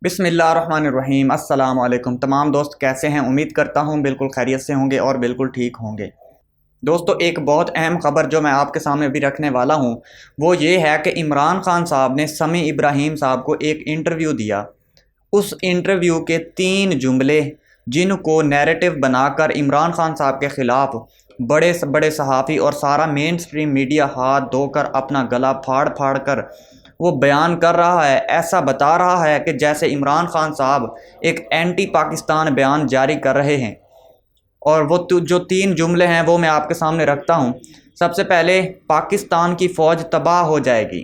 بسم اللہ الرحمن الرحیم۔ السلام علیکم تمام دوست، کیسے ہیں؟ امید کرتا ہوں بالکل خیریت سے ہوں گے اور بالکل ٹھیک ہوں گے۔ دوستو، ایک بہت اہم خبر جو میں آپ کے سامنے بھی رکھنے والا ہوں وہ یہ ہے کہ عمران خان صاحب نے سمیع ابراہیم صاحب کو ایک انٹرویو دیا۔ اس انٹرویو کے 3 جملے جن کو نیریٹو بنا کر عمران خان صاحب کے خلاف بڑے بڑے صحافی اور سارا مین سٹریم میڈیا ہاتھ دھو کر اپنا گلا پھاڑ پھاڑ کر وہ بیان کر رہا ہے، ایسا بتا رہا ہے کہ جیسے عمران خان صاحب ایک اینٹی پاکستان بیان جاری کر رہے ہیں۔ اور وہ جو 3 جملے ہیں وہ میں آپ کے سامنے رکھتا ہوں۔ سب سے پہلے، پاکستان کی فوج تباہ ہو جائے گی۔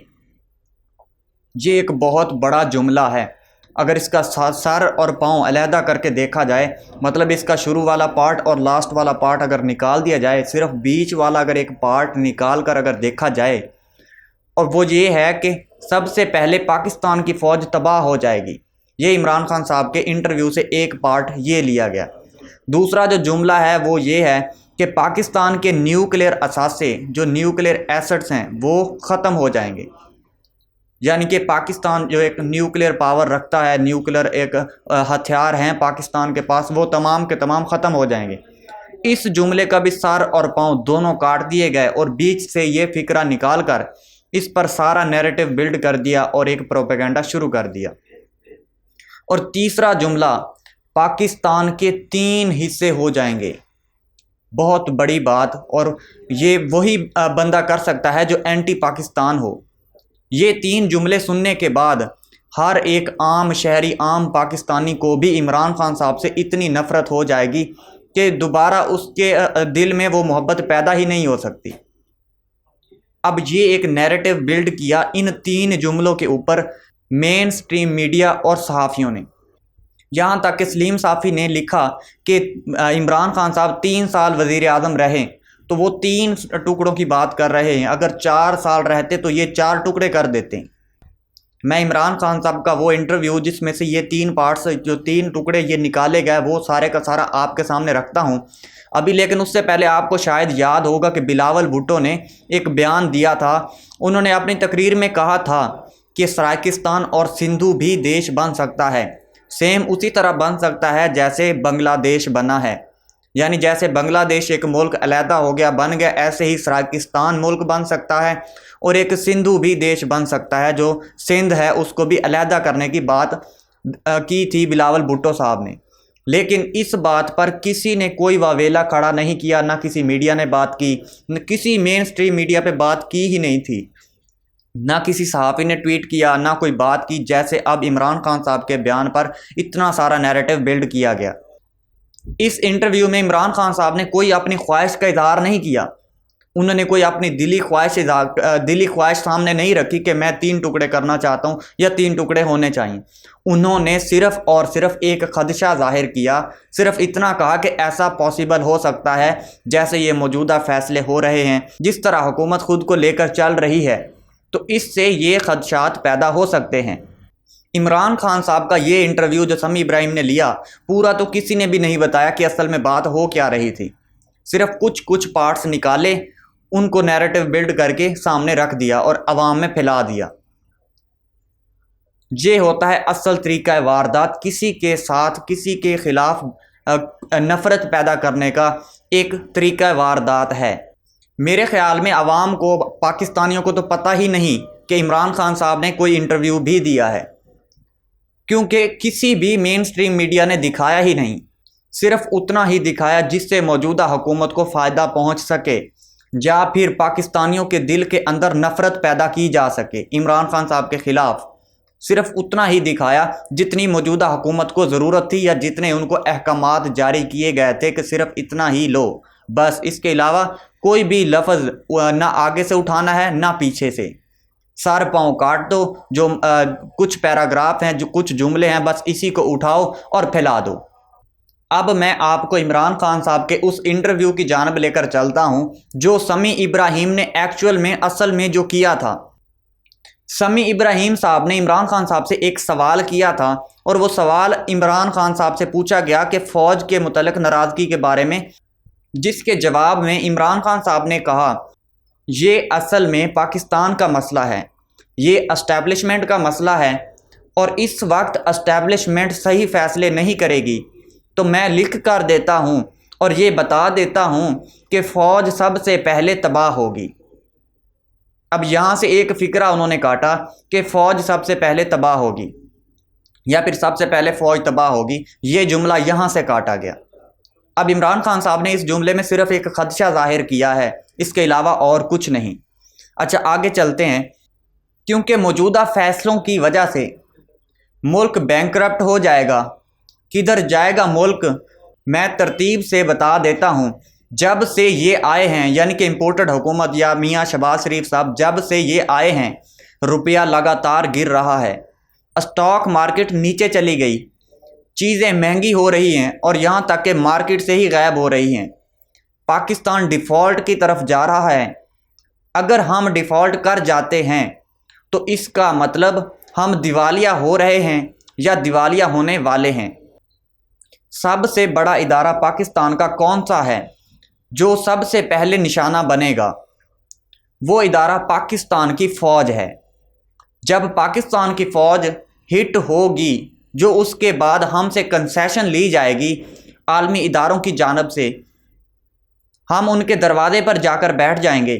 یہ ایک بہت بڑا جملہ ہے۔ اگر اس کا سر اور پاؤں علیحدہ کر کے دیکھا جائے، مطلب اس کا شروع والا پارٹ اور لاسٹ والا پارٹ اگر نکال دیا جائے، صرف بیچ والا اگر ایک پارٹ نکال کر اگر دیکھا جائے، اور وہ یہ ہے کہ سب سے پہلے پاکستان کی فوج تباہ ہو جائے گی۔ یہ عمران خان صاحب کے انٹرویو سے ایک پارٹ یہ لیا گیا۔ دوسرا جو جملہ ہے وہ یہ ہے کہ پاکستان کے نیوکلیئر اثاثے، جو نیوکلیئر ایسٹس ہیں، وہ ختم ہو جائیں گے۔ یعنی کہ پاکستان جو ایک نیوکلیئر پاور رکھتا ہے، نیوکلیئر ایک ہتھیار ہیں پاکستان کے پاس، وہ تمام کے تمام ختم ہو جائیں گے۔ اس جملے کا بھی سر اور پاؤں دونوں کاٹ دیے گئے اور بیچ سے یہ فقرہ نکال کر اس پر سارا نیریٹو بلڈ کر دیا اور ایک پروپیگنڈا شروع کر دیا۔ اور تیسرا جملہ، پاکستان کے 3 حصے ہو جائیں گے۔ بہت بڑی بات، اور یہ وہی بندہ کر سکتا ہے جو اینٹی پاکستان ہو۔ یہ 3 جملے سننے کے بعد ہر ایک عام شہری، عام پاکستانی کو بھی عمران خان صاحب سے اتنی نفرت ہو جائے گی کہ دوبارہ اس کے دل میں وہ محبت پیدا ہی نہیں ہو سکتی۔ اب یہ ایک نیریٹو بلڈ کیا ان 3 جملوں کے اوپر مین سٹریم میڈیا اور صحافیوں نے۔ یہاں تک کہ سلیم صافی نے لکھا کہ عمران خان صاحب 3 سال وزیر اعظم رہے، تو وہ 3 ٹکڑوں کی بات کر رہے ہیں۔ اگر 4 سال رہتے تو یہ 4 ٹکڑے کر دیتے ہیں۔ میں عمران خان صاحب کا وہ انٹرویو جس میں سے یہ 3 پارٹس، جو 3 ٹکڑے یہ نکالے گئے، وہ سارے کا سارا آپ کے سامنے رکھتا ہوں ابھی۔ لیکن اس سے پہلے آپ کو شاید یاد ہوگا کہ بلاول بھٹو نے ایک بیان دیا تھا۔ انہوں نے اپنی تقریر میں کہا تھا کہ سرائکستان اور سندھو بھی دیش بن سکتا ہے، سیم اسی طرح بن سکتا ہے جیسے بنگلہ دیش بنا ہے۔ یعنی جیسے بنگلہ دیش ایک ملک علیحدہ ہو گیا، بن گیا، ایسے ہی سرائکستان ملک بن سکتا ہے، اور ایک سندھو بھی دیش بن سکتا ہے، جو سندھ ہے اس کو بھی علیحدہ کرنے کی بات کی تھی بلاول بھٹو صاحب نے۔ لیکن اس بات پر کسی نے کوئی واویلا کھڑا نہیں کیا، نہ کسی میڈیا نے بات کی، نہ کسی مین سٹریم میڈیا پہ بات کی ہی نہیں تھی، نہ کسی صحافی نے ٹویٹ کیا، نہ کوئی بات کی۔ جیسے اب عمران خان صاحب کے بیان پر اتنا سارا نیریٹو بلڈ کیا گیا۔ اس انٹرویو میں عمران خان صاحب نے کوئی اپنی خواہش کا اظہار نہیں کیا۔ انہوں نے کوئی اپنی دلی خواہش سامنے نہیں رکھی کہ میں 3 ٹکڑے کرنا چاہتا ہوں یا 3 ٹکڑے ہونے چاہیے۔ انہوں نے صرف اور صرف ایک خدشہ ظاہر کیا، صرف اتنا کہا کہ ایسا پاسبل ہو سکتا ہے جیسے یہ موجودہ فیصلے ہو رہے ہیں، جس طرح حکومت خود کو لے کر چل رہی ہے، تو اس سے یہ خدشات پیدا ہو سکتے ہیں۔ عمران خان صاحب کا یہ انٹرویو جو سمیع ابراہیم نے لیا، پورا تو کسی نے بھی نہیں بتایا کہ اصل میں بات ہو کیا رہی تھی۔ صرف کچھ پارٹس نکالے، ان کو نیریٹو بلڈ کر کے سامنے رکھ دیا اور عوام میں پھیلا دیا۔ یہ ہوتا ہے اصل طریقہ واردات، کسی کے ساتھ، کسی کے خلاف نفرت پیدا کرنے کا ایک طریقہ واردات ہے۔ میرے خیال میں عوام کو، پاکستانیوں کو تو پتہ ہی نہیں کہ عمران خان صاحب نے کوئی انٹرویو بھی دیا ہے، کیونکہ کسی بھی مین سٹریم میڈیا نے دکھایا ہی نہیں۔ صرف اتنا ہی دکھایا جس سے موجودہ حکومت کو فائدہ پہنچ سکے، یا پھر پاکستانیوں کے دل کے اندر نفرت پیدا کی جا سکے عمران خان صاحب کے خلاف۔ صرف اتنا ہی دکھایا جتنی موجودہ حکومت کو ضرورت تھی، یا جتنے ان کو احکامات جاری کیے گئے تھے کہ صرف اتنا ہی لو، بس۔ اس کے علاوہ کوئی بھی لفظ نہ آگے سے اٹھانا ہے نہ پیچھے سے۔ سر پاؤں کاٹ دو، جو کچھ پیراگراف ہیں، جو کچھ جملے ہیں، بس اسی کو اٹھاؤ اور پھیلا دو۔ اب میں آپ کو عمران خان صاحب کے اس انٹرویو کی جانب لے کر چلتا ہوں جو سمیع ابراہیم نے ایکچول میں، اصل میں جو کیا تھا۔ سمیع ابراہیم صاحب نے عمران خان صاحب سے ایک سوال کیا تھا، اور وہ سوال عمران خان صاحب سے پوچھا گیا کہ فوج کے متعلق ناراضگی کے بارے میں، جس کے جواب میں عمران خان صاحب نے کہا یہ اصل میں پاکستان کا مسئلہ ہے، یہ اسٹیبلشمنٹ کا مسئلہ ہے، اور اس وقت اسٹیبلشمنٹ صحیح فیصلے نہیں کرے گی تو میں لکھ کر دیتا ہوں اور یہ بتا دیتا ہوں کہ فوج سب سے پہلے تباہ ہوگی۔ اب یہاں سے ایک فقرہ انہوں نے کاٹا کہ فوج سب سے پہلے تباہ ہوگی یا پھر سب سے پہلے فوج تباہ ہوگی، یہ جملہ یہاں سے کاٹا گیا۔ اب عمران خان صاحب نے اس جملے میں صرف ایک خدشہ ظاہر کیا ہے، اس کے علاوہ اور کچھ نہیں۔ اچھا آگے چلتے ہیں۔ کیونکہ موجودہ فیصلوں کی وجہ سے ملک بینکرپٹ ہو جائے گا۔ کدھر جائے گا ملک؟ میں ترتیب سے بتا دیتا ہوں۔ جب سے یہ آئے ہیں، یعنی کہ امپورٹڈ حکومت یا میاں شہباز شریف صاحب، جب سے یہ آئے ہیں روپیہ لگاتار گر رہا ہے، اسٹاک مارکیٹ نیچے چلی گئی، چیزیں مہنگی ہو رہی ہیں اور یہاں تک کہ مارکیٹ سے ہی غائب ہو رہی ہیں۔ پاکستان ڈیفالٹ کی طرف جا رہا ہے۔ اگر ہم ڈیفالٹ کر جاتے ہیں تو اس کا مطلب ہم دیوالیہ ہو رہے ہیں یا دیوالیہ ہونے والے ہیں۔ سب سے بڑا ادارہ پاکستان کا کون سا ہے جو سب سے پہلے نشانہ بنے گا؟ وہ ادارہ پاکستان کی فوج ہے۔ جب پاکستان کی فوج ہٹ ہوگی، جو اس کے بعد ہم سے کنسیشن لی جائے گی عالمی اداروں کی جانب سے، ہم ان کے دروازے پر جا کر بیٹھ جائیں گے،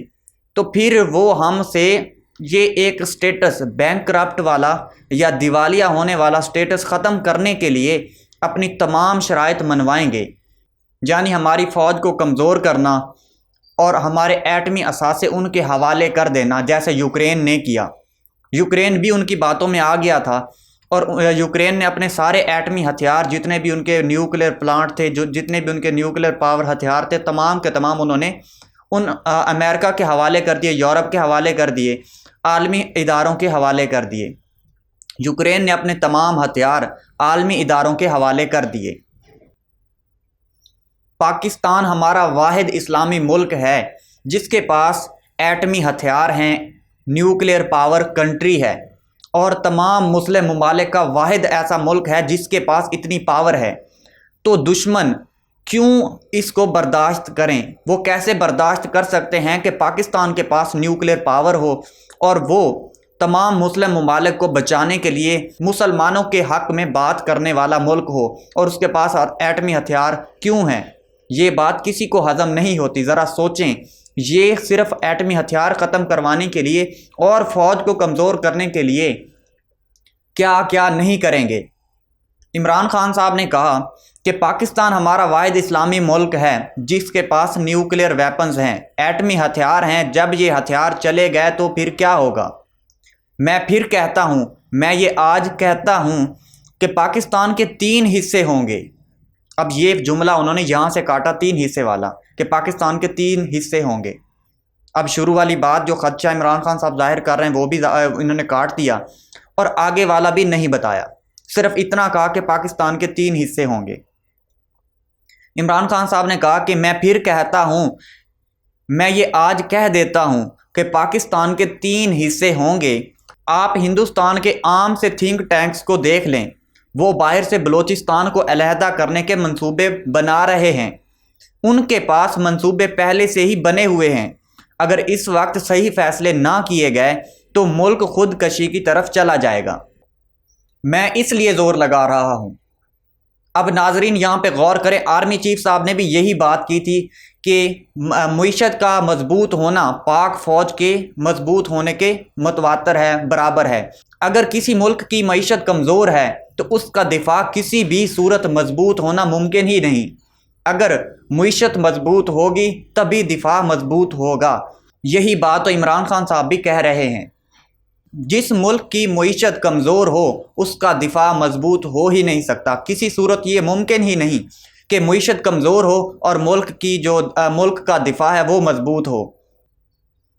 تو پھر وہ ہم سے یہ ایک سٹیٹس بینکرپٹ والا یا دیوالیہ ہونے والا سٹیٹس ختم کرنے کے لیے اپنی تمام شرائط منوائیں گے، یعنی ہماری فوج کو کمزور کرنا اور ہمارے ایٹمی اثاثے ان کے حوالے کر دینا، جیسے یوکرین نے کیا۔ یوکرین بھی ان کی باتوں میں آ گیا تھا اور یوکرین نے اپنے سارے ایٹمی ہتھیار، جتنے بھی ان کے نیوکلیر پلانٹ تھے، جتنے بھی ان کے نیوکلیر پاور ہتھیار تھے، تمام کے تمام انہوں نے ان امریکہ کے حوالے کر دیے، یورپ کے حوالے کر دیے، عالمی اداروں کے حوالے کر دیے۔ یوکرین نے اپنے تمام ہتھیار عالمی اداروں کے حوالے کر دیے۔ پاکستان ہمارا واحد اسلامی ملک ہے جس کے پاس ایٹمی ہتھیار ہیں، نیوکلیر پاور کنٹری ہے، اور تمام مسلم ممالک کا واحد ایسا ملک ہے جس کے پاس اتنی پاور ہے۔ تو دشمن کیوں اس کو برداشت کریں؟ وہ کیسے برداشت کر سکتے ہیں کہ پاکستان کے پاس نیوکلیر پاور ہو اور وہ تمام مسلم ممالک کو بچانے کے لیے مسلمانوں کے حق میں بات کرنے والا ملک ہو، اور اس کے پاس ایٹمی ہتھیار کیوں ہیں؟ یہ بات کسی کو ہضم نہیں ہوتی۔ ذرا سوچیں، یہ صرف ایٹمی ہتھیار ختم کروانے کے لیے اور فوج کو کمزور کرنے کے لیے کیا کیا نہیں کریں گے۔ عمران خان صاحب نے کہا کہ پاکستان ہمارا واحد اسلامی ملک ہے جس کے پاس نیوکلیر ویپنز ہیں، ایٹمی ہتھیار ہیں۔ جب یہ ہتھیار چلے گئے تو پھر کیا ہوگا؟ میں پھر کہتا ہوں، میں یہ آج کہتا ہوں کہ پاکستان کے 3 حصے ہوں گے۔ اب یہ جملہ انہوں نے یہاں سے کاٹا 3 حصے والا، کہ پاکستان کے 3 حصے ہوں گے۔ اب شروع والی بات جو خدشہ عمران خان صاحب ظاہر کر رہے ہیں وہ بھی انہوں نے کاٹ دیا، اور آگے والا بھی نہیں بتایا، صرف اتنا کہا کہ پاکستان کے 3 حصے ہوں گے۔ عمران خان صاحب نے کہا کہ میں پھر کہتا ہوں، میں یہ آج کہہ دیتا ہوں کہ پاکستان کے 3 حصے ہوں گے۔ آپ ہندوستان کے عام سے تھنک ٹینکس کو دیکھ لیں، وہ باہر سے بلوچستان کو علیحدہ کرنے کے منصوبے بنا رہے ہیں۔ ان کے پاس منصوبے پہلے سے ہی بنے ہوئے ہیں۔ اگر اس وقت صحیح فیصلے نہ کیے گئے تو ملک خود کشی کی طرف چلا جائے گا۔ میں اس لیے زور لگا رہا ہوں۔ اب ناظرین یہاں پہ غور کریں، آرمی چیف صاحب نے بھی یہی بات کی تھی کہ معیشت کا مضبوط ہونا پاک فوج کے مضبوط ہونے کے متواتر ہے، برابر ہے۔ اگر کسی ملک کی معیشت کمزور ہے تو اس کا دفاع کسی بھی صورت مضبوط ہونا ممکن ہی نہیں۔ اگر معیشت مضبوط ہوگی تبھی دفاع مضبوط ہوگا۔ یہی بات تو عمران خان صاحب بھی کہہ رہے ہیں۔ جس ملک کی معیشت کمزور ہو اس کا دفاع مضبوط ہو ہی نہیں سکتا، کسی صورت یہ ممکن ہی نہیں کہ معیشت کمزور ہو اور ملک کا دفاع ہے وہ مضبوط ہو۔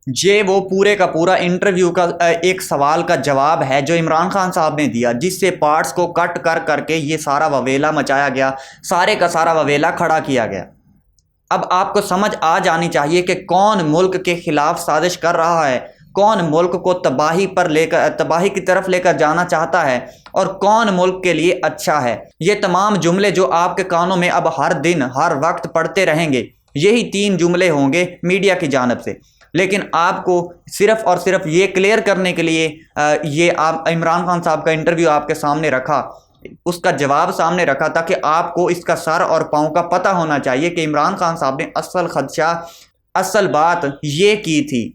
یہ وہ پورے کا پورا انٹرویو کا ایک سوال کا جواب ہے جو عمران خان صاحب نے دیا، جس سے پارٹس کو کٹ کر کے یہ سارا وویلا مچایا گیا، سارے کا سارا وویلا کھڑا کیا گیا۔ اب آپ کو سمجھ آ جانی چاہیے کہ کون ملک کے خلاف سازش کر رہا ہے، کون ملک کو تباہی کی طرف لے کر جانا چاہتا ہے، اور کون ملک کے لیے اچھا ہے۔ یہ تمام جملے جو آپ کے کانوں میں اب ہر دن ہر وقت پڑھتے رہیں گے، یہی 3 جملے ہوں گے میڈیا کی جانب سے۔ لیکن آپ کو صرف اور صرف یہ کلیئر کرنے کے لیے یہ آپ عمران خان صاحب کا انٹرویو آپ کے سامنے رکھا، اس کا جواب سامنے رکھا، تاکہ آپ کو اس کا سر اور پاؤں کا پتہ ہونا چاہیے کہ عمران خان صاحب نے اصل خدشہ، اصل بات یہ کی تھی۔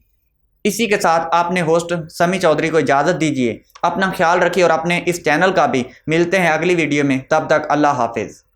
اسی کے ساتھ آپ نے ہوسٹ سمی چودھری کو اجازت دیجیے۔ اپنا خیال رکھیے اور اپنے اس چینل کا بھی۔ ملتے ہیں اگلی ویڈیو میں، تب تک اللہ حافظ۔